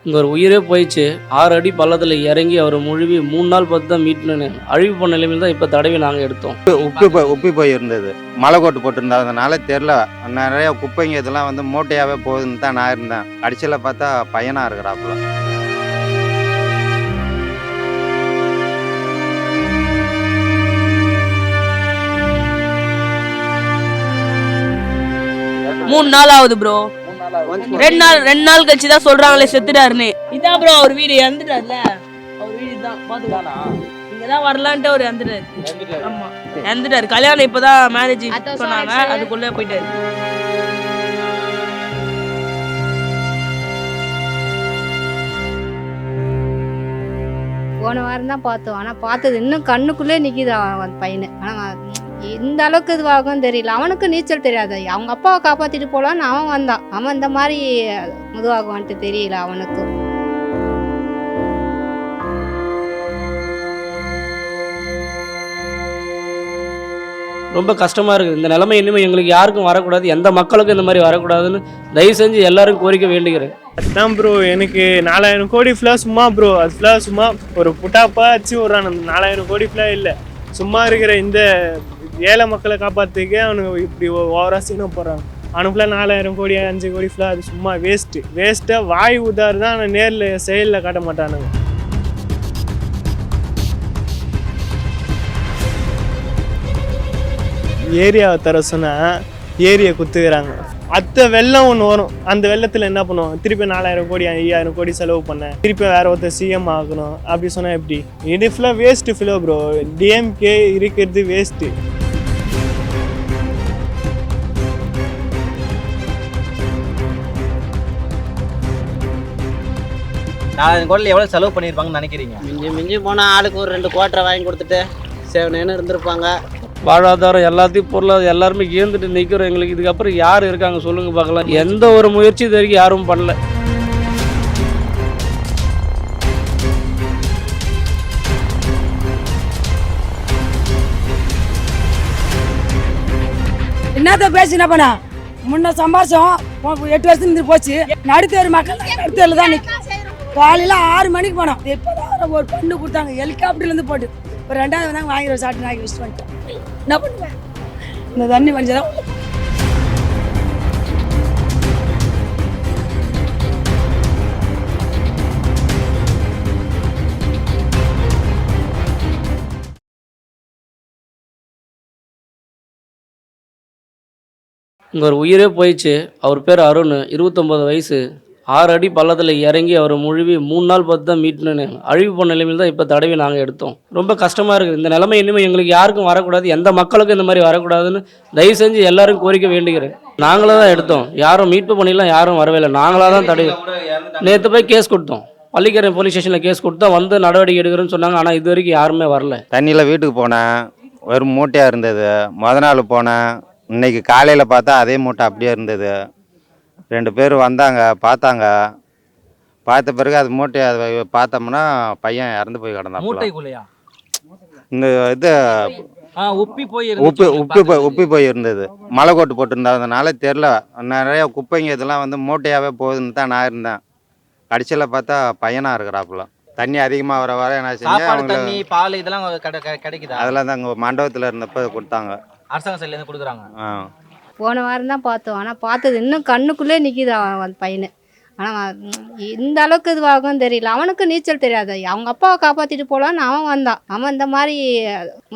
இங்கே ஒரு உயிரே போயிடுச்சு. 6 அடி பள்ளத்தில் இறங்கி அவர் முழுவி 3 நாள் பார்த்து தான் மீட்னு அழிவு பண்ண நிலைமையில் தான் இப்போ தடவி நாங்கள் எடுத்தோம். உப்பி போய் இருந்தது. மலை கோட்டு போட்டிருந்ததுனால தெரில. நிறைய குப்பைங்க இதெல்லாம் வந்து மூட்டையாகவே போகுதுன்னு தான் நான் இருந்தேன். கடைசியில் பார்த்தா பையனாக இருக்கிறாப்புல. மூணு நாள் ஆகுது ப்ரோ. 2 நாள் கழிச்சு தான் சொல்றாங்களே செத்துட்டாருன்னு. இதான் ப்ரோ அவர் வீடு, இறந்துட்டாருல. அவர் வீடு தான் பாத்துக்கானா, இங்கதான் வரலான்ட்டு அவர் இறந்துட்டாரு. ஆமா இறந்துட்டாரு. கல்யாணம் இப்பதான் மேரேஜ் சொன்னாங்க, அதுக்குள்ள போயிட்டாரு. போன வாரம் தான் பார்த்தோம். ஆனால் பார்த்தது இன்னும் கண்ணுக்குள்ளே நிற்கிது அவன் பையனை. ஆனால் இந்த அளவுக்கு இதுவாகும் தெரியல. அவனுக்கு நீச்சல் தெரியாது. அவங்க அப்பாவை காப்பாற்றிட்டு போகலான்னு அவன் வந்தான். அவன் இந்த மாதிரி இதுவாகுவான்ட்டு தெரியல அவனுக்கு. ரொம்ப கஷ்டமாக இருக்குது. இந்த நிலைமை இனிமேல் எங்களுக்கு யாருக்கும் வரக்கூடாது, எந்த மக்களுக்கும் இந்த மாதிரி வரக்கூடாதுன்னு தயவு செஞ்சு எல்லாரும் கோரிக்கை வேண்டுகிறேன். அதுதான் ப்ரோ, எனக்கு 4000 கோடி ஃபுல்லாக சும்மா ப்ரோ. அது ஃபுல்லாக சும்மா ஒரு புட்டாப்பா வச்சு விட்றான். 4000 கோடி ஃபுல்லாக இல்லை, சும்மா இருக்கிற இந்த ஏழை மக்களை காப்பாற்றுக்கே அவனுக்கு இப்படி ஓவராக சீனம் போடுறாங்க. அவனுக்கு ஃபுல்லாக 4000 கோடி 5 கோடி ஃபுல்லாக அது சும்மா வேஸ்ட்டாக வாய் உதாரு தான். ஆனால் நேரில் செயலில் காட்ட மாட்டானுங்க. ஏரியாவை தர சொன்னால் ஏரியை குத்துக்கிறாங்க. அத்தை வெள்ளம் ஒன்று வரும், அந்த வெள்ளத்தில் என்ன பண்ணுவோம்? திருப்பி 4000 கோடி 5000 கோடி செலவு பண்ணேன், திருப்பி வேற ஒருத்தர் சிஎம் ஆகணும் அப்படி சொன்னால் எப்படி? இது ஃபுல்லாக வேஸ்ட்டு ஃபிலோ ப்ரோ. டிஎம்கே இருக்கிறது வேஸ்ட்டு. கோடியில் எவ்வளோ செலவு பண்ணியிருப்பாங்கன்னு நினைக்கிறீங்க? மிஞ்சி போனால் ஆளுக்கு ஒரு 2 குவார்ட்டரை வாங்கி கொடுத்துட்டு சேவனேன்னு இருந்திருப்பாங்க. வாழ்வாதாரம் எல்லாத்தையும் பொருளாதாரம் எல்லாருமே ஏந்துட்டு நிற்கிறோம். எங்களுக்கு இதுக்கப்புறம் யார் இருக்காங்க சொல்லுங்க பார்க்கலாம். எந்த ஒரு முயற்சி இது வரைக்கும் யாரும் பண்ணல. என்னத்த பேசி என்ன பண்ண? முன்ன சம்பாரிச்சோம் 8 வருஷத்துக்கு போச்சு. நடுத்தேர் மக்கள் நடுத்தேரில் தான் நிற்கும். காலையில் 6 மணிக்கு போனோம். இப்போதான் ஒரு பொண்ணு கொடுத்தாங்க ஹெலிகாப்டர்லேருந்து போட்டு. ஒரு 2வது வந்தாங்க, வாங்கி ஒரு சாப்பிட்டு நாக்கி வச்சுட்டு வந்துட்டேன். என்ன பண்ணுவேன்? இந்த தண்ணி வடிச்சதான் இங்கே ஒரு உயிரே போயிடுச்சு. அவர் பேர் அருண், 29 வயசு. 6 அடி பள்ளத்தில் இறங்கி அவர் முழுவி 3 நாள் பார்த்து தான் மீட்னு அழிவு பண்ண நிலைமையில் தான் இப்போ தடவி நாங்கள் எடுத்தோம். ரொம்ப கஷ்டமாக இருக்குது. இந்த நிலைமை இனிமேல் எங்களுக்கு யாருக்கும் வரக்கூடாது, எந்த மக்களுக்கும் இந்த மாதிரி வரக்கூடாதுன்னு தயவு செஞ்சு எல்லாரும் கோரிக்கை வேண்டுகிறேன். நாங்களே தான் எடுத்தோம், யாரும் மீட்பு பண்ணிடலாம், யாரும் வரவே இல்லை. நாங்களாக தான் தடவி நேற்று போய் கேஸ் கொடுத்தோம். பள்ளிக்கரை போலீஸ் ஸ்டேஷனில் கேஸ் கொடுத்தா வந்து நடவடிக்கை எடுக்கிறேன்னு சொன்னாங்க. ஆனால் இது வரைக்கும் யாருமே வரல. தண்ணியில் வீட்டுக்கு போனேன், வெறும் மூட்டையாக இருந்தது. நாள் போனேன், இன்னைக்கு காலையில் பார்த்தா அதே மூட்டை அப்படியே இருந்தது. 2 பேர் வந்தாங்க, பார்த்தாங்க. பார்த்த பிறகு அது மூட்டையை பார்த்தோம்னா பையன் இறந்து போய் கிடந்தான். மூட்டைக்குள்ளையா? இந்த இது உப்பி போய் இருந்தது. மலை கோட்டு போட்டிருந்ததுனால தெரில. நிறைய குப்பைங்க இதெல்லாம் வந்து மூட்டையாகவே போகுதுன்னு தான் நான் இருந்தேன். கடைசியில் பார்த்தா பையனாக இருக்கிறாப்புல. தண்ணி அதிகமாக வர என்ன செஞ்சு பால் இதெல்லாம் கிடைக்குது. அதெல்லாம் தான் அங்கே மண்டபத்தில் இருந்தப்போ கொடுத்தாங்க, அரசாங்க சைட்லேருந்து கொடுக்குறாங்க. போன வாரம் தான் பார்த்தோம். ஆனால் பார்த்தது இன்னும் கண்ணுக்குள்ளே நிற்கிது அவன் பையனை. ஆனால் இந்த அளவுக்கு இதுவாகும் தெரியல. அவனுக்கு நீச்சல் தெரியாது. அவங்க அப்பாவை காப்பாற்றிட்டு போகலான்னு அவன் வந்தான். அவன் இந்த மாதிரி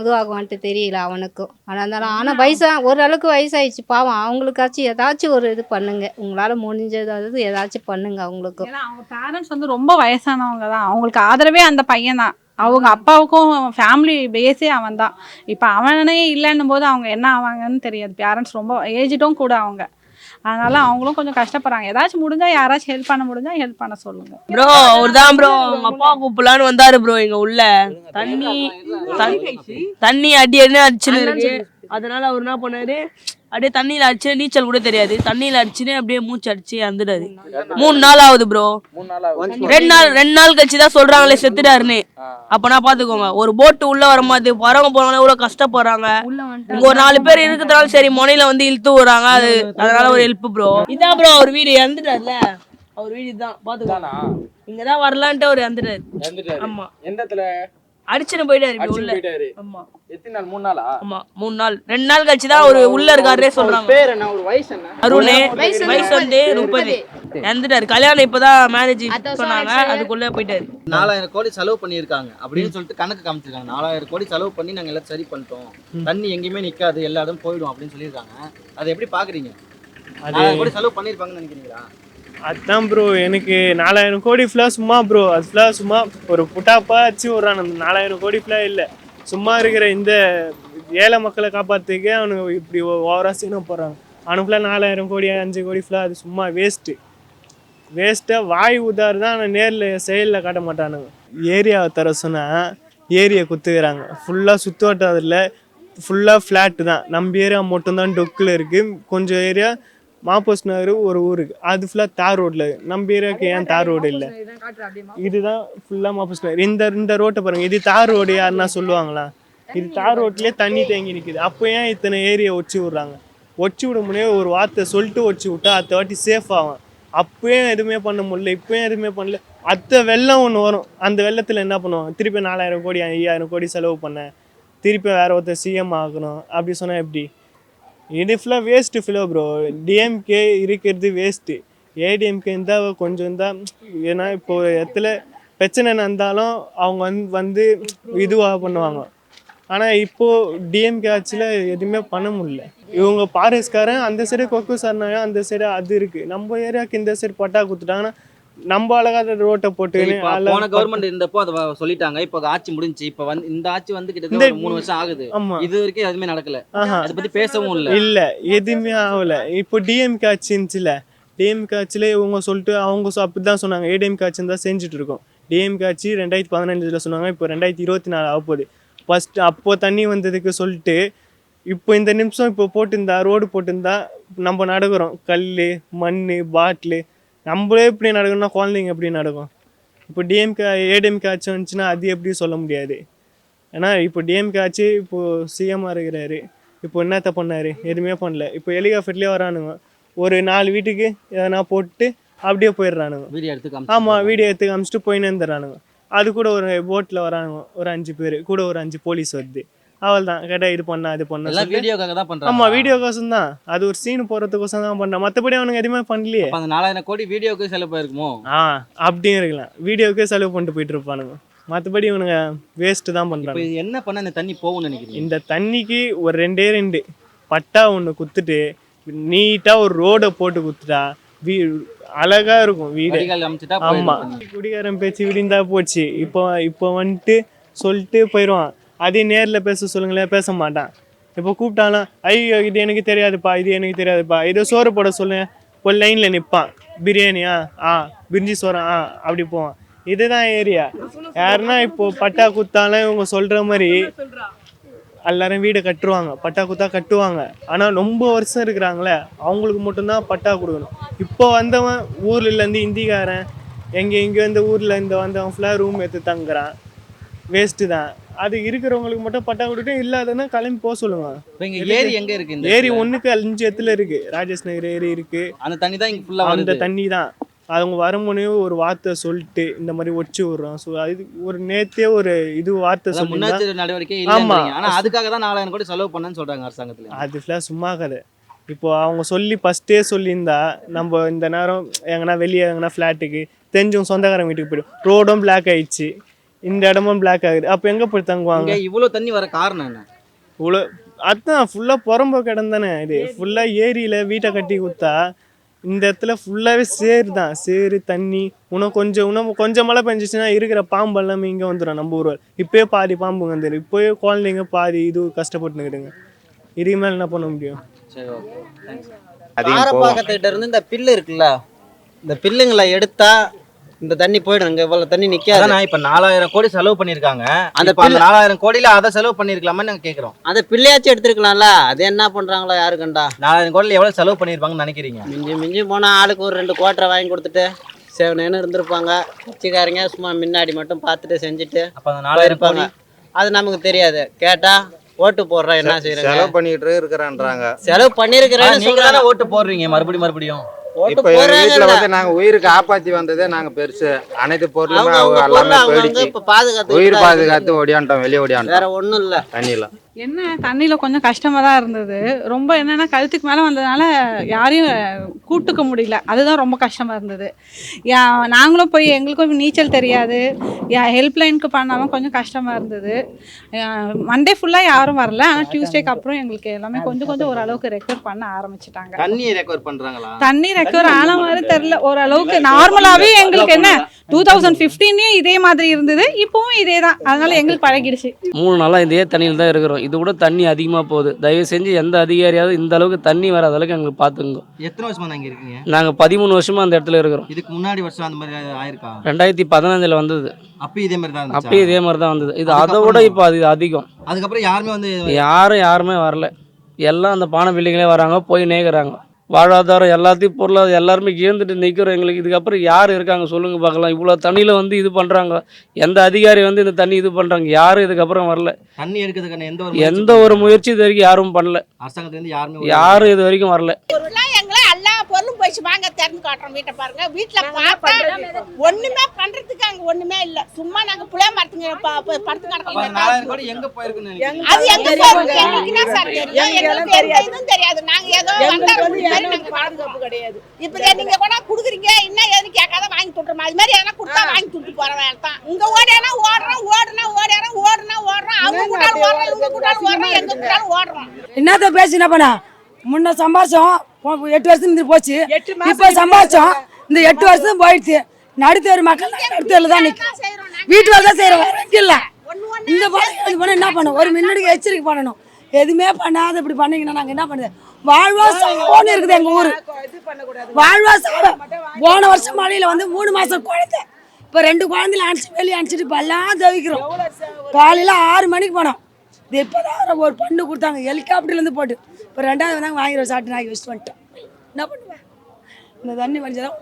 இதுவாகுவான்ட்டு தெரியல அவனுக்கும். ஆனால் ஓரளவுக்கு வயசாகிடுச்சு பாவம். அவங்களுக்காச்சும் ஏதாச்சும் ஒரு இது பண்ணுங்க, உங்களால் முடிஞ்சதாவது ஏதாச்சும் பண்ணுங்க அவங்களுக்கும். அவங்க பேரண்ட்ஸ் வந்து ரொம்ப வயசானவங்க தான். அவங்களுக்கு ஆதரவே அந்த பையன் தான். அவங்க அப்பாவுக்கும் ஃபேமிலி பேஸே அவன் தான். இப்போ அவனே இல்லைன்னும் போது அவங்க என்ன ஆவாங்கன்னு தெரியாது. பேரண்ட்ஸ் ரொம்ப ஏஜிட்டும் கூட அவங்க. அதனால அவங்களும் கொஞ்சம் கஷ்டப்படுறாங்க. ஏதாச்சும் முடிஞ்சா யாராச்சும் ஹெல்ப் பண்ண முடிஞ்சா ஹெல்ப் பண்ண சொல்லுங்க ப்ரோ. அவர் தான் ப்ரோ அவங்க அப்பா கூப்பிடலான்னு வந்தாரு ப்ரோ. இங்க உள்ள தண்ணி அடி அடிச்சுன்னு இருக்கு. அதனால அவர் என்ன பண்ணாரு, அப்படியே தண்ணியில் அடிச்சு நீச்சல் கூட தெரியாது, தண்ணியில் அடிச்சுன்னு அப்படியே மூச்சு அடிச்சு இறந்துட்டாரு. 3 நாள் ஆகுது ப்ரோ. 2 நாள் கழிச்சு தான் சொல்றாங்களே செத்துட்டாருன்னு. அப்பனா பாத்துக்கோங்க, ஒரு போட்டு உள்ள வர மாதிரி வரவங்க போறவங்க எவ்வளவு கஷ்டப்படுறாங்க. இங்க ஒரு 4 பேர் இருக்கிறதுனால சரி முனையில வந்து இழுத்து விடுறாங்க. அதனால ஒரு ஹெல்ப் ப்ரோ. இதான் ப்ரோ அவர் வீடு, இறந்துட்டாருல. அவர் வீடு தான் பாத்துக்கோ. இங்கதான் வரலான்ட்டு அவர் வந்துட்டாரு. ஆமா, எந்த இடத்துல அடிச்சுன்னு போயிட்டாரு இப்படி அடிச்சு உள்ள. போயிட்டாரு? ஆமா, எத்தனை நாள்? 3 நாளா? ஆமா 3 நாள் 2 நாள் கழிச்சு தான் அவரு உள்ள இருக்காரே சொல்றாங்க. பேர் என்ன, ஒரு வயசு என்ன? அருணே, வயசு வந்து 30. இறந்துட்டாரு. கல்யாணம் இப்பதான் மேரேஜ் சொன்னாங்க, அதுக்குள்ள போயிட்டாரு. 4000 கோடி செலவு பண்ணியிருக்காங்க அப்படின்னு சொல்லிட்டு கணக்கு காமிச்சிருக்காங்க. 4000 கோடி செலவு பண்ணி நாங்க எல்லாம் சரி பண்ணிட்டோம், தண்ணி எங்கேயுமே நிக்காது, எல்லா இடம் போயிடும் அப்படின்னு சொல்லியிருக்காங்க. அதை எப்படி பாக்குறீங்க? 4000 கோடி செலவு பண்ணியிருப்பாங்கன்னு நினைக்கிறீங்களா? அதுதான் ப்ரோ, எனக்கு 4000 கோடி ஃபுல்லாக சும்மா ப்ரோ. அது ஃபுல்லாக சும்மா ஒரு புட்டாப்பா வச்சு விட்றான். அந்த 4000 கோடி ஃபுல்லாக இல்லை, சும்மா இருக்கிற இந்த ஏழை மக்களை காப்பாற்றுக்கே அவனுக்கு இப்படி ஓவராக சீனை போடுறாங்க. அவனுக்கு ஃபுல்லாக 4000 கோடி 5 கோடி ஃபுல்லாக அது சும்மா வேஸ்ட்டாக வாய் உதாரு தான். ஆனால் நேரில் செயலில் காட்ட மாட்டானுங்க. ஏரியாவை தர சொன்னால் ஏரியை குத்துக்கிறாங்க. ஃபுல்லாக சுற்று வட்டாரத்தில் ஃபுல்லாக ஃப்ளாட்டு தான். நம்ம ஏரியா மட்டும்தான் டொக்கில் இருக்குது. கொஞ்சம் ஏரியா மாப்போஸ் நகர் ஒரு ஊருக்கு, அது ஃபுல்லாக தார் ரோட்டில். நம்ம ஏரியாவுக்கு ஏன் தார் ரோடு இல்லை? இதுதான் ஃபுல்லாக மாப்போஸ் நகர். இந்த ரோட்டை பாருங்கள், இது தார் ரோடு யாருன்னா சொல்லுவாங்களா? இது தார் ரோட்லேயே தண்ணி தேங்கி நிற்கிது. அப்போ ஏன் இத்தனை ஏரியை ஒச்சு விட்றாங்க? ஒச்சு விட முடியாது, ஒரு வார்த்தை சொல்லிட்டு ஒச்சு விட்டா அடுத்த வாட்டி சேஃப் ஆகும். அப்போயும் எதுவுமே பண்ண முடியல, இப்போயும் எதுவுமே பண்ணல. அடுத்த வெள்ளம் ஒன்று வரும், அந்த வெள்ளத்தில் என்ன பண்ணுவாங்க? திருப்பி 4000 கோடி 5000 கோடி செலவு பண்ண, திருப்பி வேற ஒருத்தர் சிஎம் ஆகணும் அப்படி சொன்னால் எப்படி? இது ஃபுல்லாக வேஸ்ட்டு ஃபுல்லாக ப்ரோ. டிஎம்கே இருக்கிறது வேஸ்ட்டு. ஏடிஎம்கே இருந்தால் கொஞ்சம் இருந்தால், ஏன்னா இப்போ இடத்துல பிரச்சனை இருந்தாலும் அவங்க வந்து இதுவாக பண்ணுவாங்க. ஆனால் இப்போது டிஎம்கே ஆட்சியில் எதுவுமே பண்ண முடியல. இவங்க பாரிஸ்காரன் அந்த சைடு கொக்கு சார்னாங்க, அந்த சைடு அது இருக்குது. நம்ம ஏரியாவுக்கு இந்த சைடு பட்டா கொடுத்துட்டாங்கன்னா நம்ம அழகாத ரோட்டை போட்டு. போன கவர்மெண்ட் இருந்தப்போ அதை சொல்லிட்டாங்க. இப்போ ஆட்சி முடிஞ்சு, இப்போ வந்து இந்த ஆட்சி வந்து கிட்டத்தட்ட 3 வருஷம் ஆகுது. இது வரைக்கும் எதுவுமே நடக்கல. அதை பத்தி பேசவும் இல்லை, எதுவுமே ஆகல. இப்போ டிஎம்கே ஆட்சி இருந்துச்சுல, டிஎம்கே ஆட்சியில இவங்க சொல்லிட்டு அவங்க அப்படிதான் சொன்னாங்க. ஏடிஎம்கே ஆட்சி தான் செஞ்சுட்டு இருக்கோம். டிஎம்கே ஆட்சி 2015 சொன்னாங்க, இப்போ 2024 ஆக போகுது. ஃபர்ஸ்ட் அப்போ தண்ணி வந்ததுக்கு சொல்லிட்டு இப்போ இந்த நிமிஷம் இப்போ போட்டிருந்தா ரோடு போட்டிருந்தா நம்ம நடக்கிறோம். கல் மண் பாட்டிலு நம்மளே இப்படி நடக்கணும்னா குழந்தைங்க எப்படி நடக்கும்? இப்போ டிஎம்கே ஏடிஎம்கே ஆட்சி வந்துச்சுன்னா அது எப்படி சொல்ல முடியாது. ஏன்னா இப்போ டிஎம்கே ஆட்சி இப்போது சிஎம்மாக இருக்கிறாரு. இப்போ என்னத்த பண்ணார்? எதுவுமே பண்ணல. இப்போ ஹெலிகாப்டர்லேயே வரானுங்க, ஒரு 4 வீட்டுக்கு எதனா போட்டு அப்படியே போயிடுறானுங்க. ஆமாம், வீடியோ எடுத்து காமிச்சிட்டு போயின்னு இருந்துடுறானுங்க. அது கூட ஒரு போட்டில் வரானுங்க, ஒரு 5 பேர் கூட, ஒரு 5 போலீஸ் வருது. அவள் தான் கேட்டால் இது பண்ணா அது பண்ண. வீடியோக்காக தான் பண்ணுறாங்க. ஆமாம், வீடியோக்கோசம் தான். அது ஒரு சீன் போகிறதுக்கோசம் தான் பண்ணுறான். மற்றபடி அவனுக்கு எதுவுமே பண்ணலையே. அந்த 4000 கோடி வீடியோக்கு செலவு போயிருக்குமோ? அப்படியும் இருக்கலாம். வீடியோக்கே செலவு பண்ணிட்டு போயிட்டு இருப்பானுங்க. மற்றபடி இவனுங்க வேஸ்ட்டு தான் பண்ணுறாங்க. என்ன பண்ண இந்த தண்ணி போகும்னு நினைக்கிறீங்க? இந்த தண்ணிக்கு ஒரு 2 பட்டா ஒன்று குத்துட்டு நீட்டாக ஒரு ரோடை போட்டு குத்துட்டா அழகா இருக்கும் வீடு. ஆமா, குடிகாரன் பேச்சு விடிந்தா போச்சு. இப்போ வந்துட்டு சொல்லிட்டு போயிடுவான். அதே நேரில் பேச சொல்லுங்களேன், பேச மாட்டான். இப்போ கூப்பிட்டாலும் ஐயோ இது எனக்கு தெரியாதுப்பா, இது எனக்கு தெரியாதுப்பா, இதோ சோறு போட சொல்லுங்க, ஒரு லைனில் நிற்பான். பிரியாணியா? பிரிஞ்சி சோறா? அப்படி போவான். இதுதான் ஏரியா. யாருன்னா இப்போ பட்டா குத்தாலும் இவங்க சொல்கிற மாதிரி எல்லாரும் வீடு கட்டுருவாங்க, பட்டா குத்தா கட்டுவாங்க. ஆனால் ரொம்ப வருஷம் இருக்கிறாங்களே அவங்களுக்கு மட்டும்தான் பட்டா கொடுக்கணும். இப்போ வந்தவன் ஊர்லேருந்து இந்திக்காரன் எங்கேயோ இந்த ஊரில் இந்த வந்தவன் ஃபுல்லாக ரூம் எடுத்து தங்குறான். வேஸ்ட்டு தான். அது இருக்கிறவங்களுக்கு மட்டும் பட்டா கொடுத்து, இல்லாதன்னா கிளம்பி போக சொல்லுங்க. ஏரி எங்கே இருக்குது? ஏரி 1க்கு 5 இடத்துல இருக்குது. ராஜேஷ் நகர் ஏரி இருக்குது. அந்த தண்ணி தான் இங்கே ஃபுல்லாக, அந்த தண்ணி தான். அவங்க வருமுனே ஒரு வார்த்தை சொல்லிட்டு இந்த மாதிரி ஒச்சு விடுறோம். ஸோ அது ஒரு நேற்றே ஒரு இது வார்த்தை சொல்லி முன்னெச்சரிக்கை நடவடிக்கை. ஆமாம், ஆனால் அதுக்காக தான் 4000 கோடி செலவு பண்ணேன்னு சொல்கிறாங்க அரசாங்கத்தில். அது ஃபுல்லாக சும்மா கதை. இப்போ அவங்க சொல்லி ஃபஸ்ட்டே சொல்லியிருந்தா நம்ம இந்த நேரம் எங்கன்னா வெளியே எங்கன்னா ஃப்ளாட்டுக்கு தெரிஞ்சவங்க சொந்தக்காரங்க வீட்டுக்கு போய்டும். ரோடும் பிளாக் ஆயிடுச்சு, இந்த இடமும் பிளாக் ஆகுது. அப்போ எங்கே போய் தங்குவாங்க? இவ்வளோ தண்ணி வர காரணம் என்ன? இவ்வளோ அதுதான் ஃபுல்லாக புறம்போக்கு இடம் தானே. இது ஃபுல்லாக ஏரியில் வீட்டை கட்டி கொடுத்தா இந்த இடத்துல ஃபுல்லாகவே சேரு தான். சேரு தண்ணி. இன்னும் கொஞ்சம் மழை பெஞ்சிச்சுன்னா இருக்கிற பாம்பு எல்லாமே இங்கே வந்துடும் நம்ம ஊர். இப்போயே பாதி பாம்பு வந்துடும். இப்போயே குழந்தைங்க பாதி இது கஷ்டப்பட்டுக்கிடுங்க. இதுக்கு மேலே என்ன பண்ண முடியும்? சரி, ஓகே. ஆரப்பாக்கத்திட்ட இருந்து இந்த பில்லு இருக்குல்ல, இந்த பில்லுங்களை எடுத்தா இந்த தண்ணி போயிடும். இங்கே இவ்வளோ தண்ணி நிற்காது. இப்போ 4000 கோடி செலவு பண்ணியிருக்காங்க. அந்த 4000 கோடியில் அதை செலவு பண்ணியிருக்கலாமான்னு நாங்கள் கேட்குறோம். அதை பிள்ளையாச்சும் எடுத்துருக்கலாம்ல. அது என்ன பண்ணுறாங்களோ யாரு கண்டா? 4000 கோடியில் எவ்வளோ செலவு பண்ணியிருப்பாங்கன்னு நினைக்கிறீங்க? மிஞ்சி போனால் ஆளுக்கு ஒரு 2 குவார்ட்டரை வாங்கி கொடுத்துட்டு சேவனேன்னு இருந்திருப்பாங்க. கட்சிக்காரங்க சும்மா முன்னாடி மட்டும் பார்த்துட்டு செஞ்சுட்டு அப்போ அந்த 4000 கோடி அது நமக்கு தெரியாது. கேட்டால் ஓட்டு போடுறோம், என்ன செய்யறாங்க, செலவு பண்ணிட்டு இருக்கிறான்றாங்க. செலவு பண்ணிருக்கிறேன்னு சொல்றாங்க. ஓட்டு போடுறீங்க மறுபடியும். போட்டு இப்போ எங்கள் வீட்டில் போறாங்கல்ல. வந்து நாங்கள் உயிர் காப்பாற்றி வந்ததே நாங்கள் பெருசு. அனைத்து பொருளுமே அவங்க அவங்க அவங்க எல்லாமே பொருளை அவங்க போயிடுச்சு. இப்ப பாதுகாத்து உயிர் பாதுகாத்து ஓடியாண்டோம், வெளியே ஓடியாண்டோம் வேற ஒண்ணும் இல்ல. தண்ணியில். என்ன தண்ணியில் கொஞ்சம் கஷ்டமாக தான் இருந்தது. ரொம்ப என்னென்னா கழுத்துக்கு மேலே வந்ததுனால யாரையும் கூட்டுக்க முடியல. அதுதான் ரொம்ப கஷ்டமாக இருந்தது. நாங்களும் போய் எங்களுக்கும் நீச்சல் தெரியாது. ஹெல்ப்லைனுக்கு பண்ணாலும் கொஞ்சம் கஷ்டமாக இருந்தது. மண்டே ஃபுல்லாக யாரும் வரல. ஆனால் டியூஸ்டேக்கு அப்புறம் எங்களுக்கு எல்லாமே கொஞ்சம் கொஞ்சம் ஓரளவுக்கு ரெக்கவர் பண்ண ஆரம்பிச்சிட்டாங்க. தண்ணி ரெக்கவர் பண்றாங்களா? தண்ணி ரெக்கவர் ஆன மாதிரி தெரில. ஓரளவுக்கு நார்மலாகவே எங்களுக்கு என்ன 2015 இதே மாதிரி இருந்தது, இப்போவும் இதே தான். அதனால எங்களுக்கு பழகிடுச்சு. 3 நாளாக இதே தண்ணியில் தான் இருக்கிறோம். இது கூட தண்ணி அதிகமாக போகுது. தயவு செஞ்சு எந்த அதிகாரியாவது இந்த அளவுக்கு தண்ணி வராத அளவுக்கு எங்களுக்கு பார்த்துங்க. எத்தனை வருஷமா இங்க இருக்கீங்க? நாங்கள் 13 வருஷமாக அந்த இடத்துல இருக்கிறோம். இதுக்கு முன்னாடி வருஷம் அந்த மாதிரி ஆயிருக்கா? 2015 வந்தது. அப்பயும் இதே மாதிரி தான் இருந்துச்சா? அப்பயும் இதே மாதிரி தான் வந்தது. இது அதை விட இப்போ அது அதிகம். அதுக்கப்புறம் யாருமே வந்து யாருமே வரல. எல்லாம் அந்த பானை பில்டிங்களே வராங்க, போய் நேக்குறாங்க. வாழ்வாதாரம் எல்லாத்தையும் பொருளாதாரம் எல்லாருமே ஏந்துட்டு நிற்கிறோம். எங்களுக்கு இதுக்கப்புறம் யார் இருக்காங்க சொல்லுங்க பார்க்கலாம். இவ்வளோ தண்ணியில் வந்து இது பண்ணுறாங்க. எந்த அதிகாரி வந்து இந்த தண்ணி இது பண்ணுறாங்க? யாரும் இதுக்கப்புறம் வரல. தண்ணி எடுக்கிறதுக்கான எந்த ஒரு முயற்சி இது வரைக்கும் யாரும் பண்ணல. அரசாங்கத்துலேருந்து யாருமே யாரும் இது வரைக்கும் வரல. எங்களை எல்லா பொருளும் போயிடுச்சு. வாங்க திறந்து காட்டுறோம் வீட்டை பாருங்க. வீட்டில் பார்த்தா ஒண்ணுமே பண்றதுக்கு அங்க ஒண்ணுமே இல்ல. சும்மா நாங்க புளிய மரத்துங்க படுத்து கிடக்கோம். 4000 கோடி எங்க போயிருக்குன்னு அது எங்க போயிருக்கு எங்களுக்கு என்ன சார் தெரியும்? எங்களுக்கு எந்த இதுவும் தெரியாது. நாங்க ஏதோ வந்தாரு பாதுகாப்பு கிடையாது. இப்ப நீங்க கூட குடுக்குறீங்க, என்ன ஏதுன்னு கேட்காத வாங்கி துட்டுறோம். அது மாதிரி எதனா கொடுத்தா வாங்கி துட்டு போற வேலை தான். இங்க ஓடினா ஓடுறோம், ஓடுனா ஓடுறோம், ஓடுனா ஓடுறோம். அவங்க கூட ஓடுறோம், இவங்க கூட ஓடுறோம், எங்க கூட ஓடுறோம். என்னத்த பேசி என்ன பண்ணா? முன்ன சம்பாரிச்சோம் 8 வருஷம் இருந்து போச்சு. இப்போ சம்பாரிச்சோம் இந்த 8 வருஷம் போயிடுச்சு. நடுத்தேர் மக்கள் நடுத்தேர்ல தான் நிற்கும். வீட்டு வேலை தான் செய்யறோம், வேற எங்க இல்ல. இந்த போன என்ன பண்ணும்? ஒரு முன்னாடி எச்சரிக்கை பண்ணணும். எதுவுமே பண்ணாத இப்படி பண்ணீங்கன்னா நாங்க என்ன பண்ணுது? வாழ்வா சாவோன்னு இருக்குது எங்க ஊரு. வாழ்வா சாவ. போன வருஷம் மழையில வந்து 3 மாசம் குழந்தை, இப்போ 2 குழந்தைல அனுப்பிச்சு வெளியே அனுப்பிச்சிட்டு இப்போ எல்லாம் தவிக்கிறோம். காலையில 6 மணிக்கு போனோம். இது இப்போதான் ஒரு பண்ணு கொடுத்தாங்க ஹெலிகாப்டர்லேருந்து போட்டு. இப்போ 2வது வந்தாங்க, வாங்கிடுவோம் சாப்பிட்டு நாக்கி வச்சுட்டு வந்துட்டோம். என்ன பண்ணுவேன்? இந்த தண்ணி வண்டிதான்